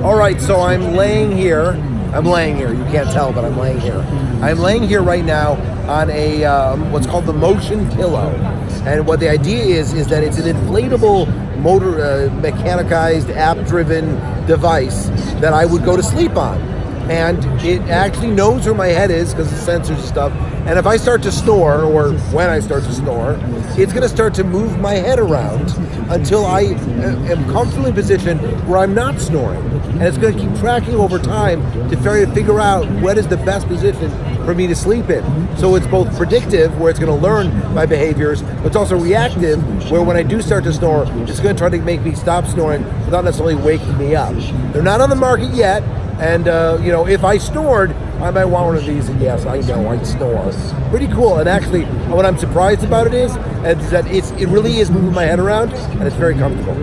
All right, so I'm laying here. You can't tell, but I'm laying here. I'm laying here right now on a what's called the Motion Pillow, and what the idea is that it's an inflatable motor, mechanized, app-driven device that I would go to sleep on, and it actually knows where my head is because of sensors and stuff. And if I start to snore, or when I start to snore, it's going to start to move my head around until I am comfortably positioned where I'm not snoring. And it's going to keep tracking over time to figure out what is the best position for me to sleep in. So it's both predictive, where it's going to learn my behaviors, but it's also reactive, where when I do start to snore, it's going to try to make me stop snoring without necessarily waking me up. They're not on the market yet. And, if I snored, I might want one of these, and yes, I know, I snore. Pretty cool, and actually, what I'm surprised about it is that it really is moving my head around, and it's very comfortable.